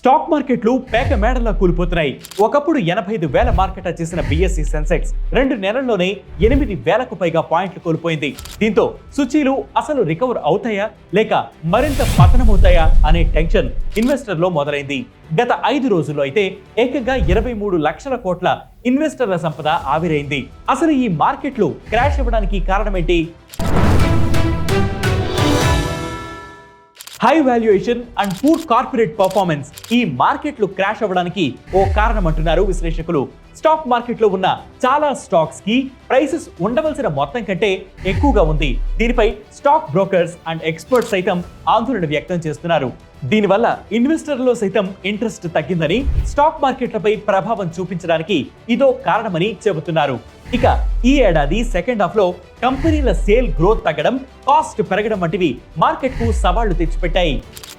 Stock మార్కెట్లు పేక మేడలా కూలిపోతున్నాయి. ఒకప్పుడు 85,000 మార్కెట్ చేసిన BSE సెన్సెక్స్ 2 నెలల్లోనే 8,000కు పైగా పాయింట్లు కోల్పోయింది. దీంతో సూచీలు అసలు రికవర్ అవుతాయా లేక మరింత పతనమవుతాయా అనే టెన్షన్ ఇన్వెస్టర్లో మొదలైంది. గత 5 రోజుల్లో అయితే ఏకంగా 23 లక్షల కోట్ల ఇన్వెస్టర్ల సంపద ఆవిరైంది. అసలు ఈ మార్కెట్లు క్రాష్ అవ్వడానికి కారణమేంటి? High valuation and poor corporate performance ఈ మార్కెట్లు క్రాష్ అవ్వడానికి ఓ కారణం అంటున్నారు విశ్లేషకులు. స్టాక్ మార్కెట్లో ఉన్న చాలా స్టాక్స్ కి ప్రైసెస్ ఉండవలసిన మొత్తం కంటే ఎక్కువగా ఉంది. దీనిపై స్టాక్ బ్రోకర్స్ అండ్ ఎక్స్పర్ట్స్ సైతం ఆందోళన వ్యక్తం చేస్తున్నారు. దీనివల్ల ఇన్వెస్టర్లలో సైతం ఇంట్రెస్ట్ తగ్గిందని, స్టాక్ మార్కెట్లపై ప్రభావం చూపించడానికి ఇదో కారణమని చెబుతున్నారు. ఇక ఈ ఏడాది సెకండ్ హాఫ్ లో కంపెనీల సేల్ గ్రోత్ తగ్గడం, కాస్ట్ పెరగడం వంటివి మార్కెట్ కు సవాళ్లు తెచ్చిపెట్టాయి.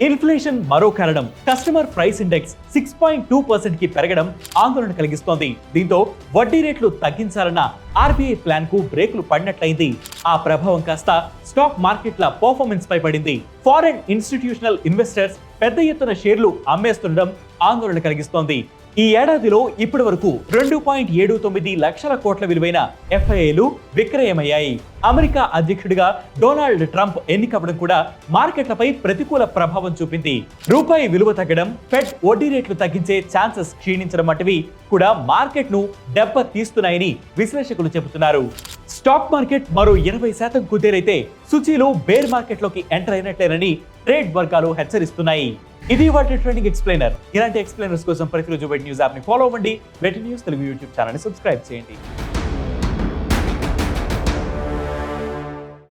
ఇన్ఫ్లేషన్ మరో కారణం. కస్టమర్ ప్రైస్ ఇండెక్స్ 6.2% కి పెరగడం ఆందోళన కలిగిస్తోంది. దీంతో వడ్డీ రేట్లు తగ్గించాలన్న RBI ప్లాన్ కు బ్రేకులు పడినట్లయింది. ఆ ప్రభావం కాస్త స్టాక్ మార్కెట్ల పర్ఫార్మెన్స్ పై పడింది. ఫారెన్ ఇన్స్టిట్యూషనల్ ఇన్వెస్టర్స్ పెద్ద ఎత్తున షేర్లు అమ్మేస్తుండడం ఆందోళన కలిగిస్తోంది. ఈ ఏడాదిలో ఇప్పటి వరకు 2.79 లక్షల కోట్ల విలువైన FIIలు విక్రయమయ్యాయి. అమెరికా అధ్యక్షుడిగా డొనాల్డ్ ట్రంప్ ఎన్నికవ్వడం కూడా మార్కెట్లపై ప్రతికూల ప్రభావం చూపింది. రూపాయి విలువ తగ్గడం, ఫెడ్ వడ్డీ రేట్లు తగ్గించే ఛాన్సెస్ క్షీణించడం వంటివి కూడా మార్కెట్ ను దెబ్బ తీస్తున్నాయని విశ్లేషకులు చెబుతున్నారు. స్టాక్ మార్కెట్ మరో 20% కుదేరైతే సూచీలు బేర్ మార్కెట్ లోకి ఎంటర్ అయినట్లేనని ట్రేడ్ వర్గాలు హెచ్చరిస్తున్నాయి. ఇది వాటి ట్రెండింగ్ ఎక్స్ప్లెయినర్. ఇలాంటి ఎక్స్ప్లెయినర్స్ కోసం ప్రతిరోజు వెట్ న్యూస్ యాప్ ని ఫాలో అవ్వండి. వెట్ న్యూస్ తెలుగు యూట్యూబ్ ఛానల్ ని సబ్స్క్రైబ్ చేయండి.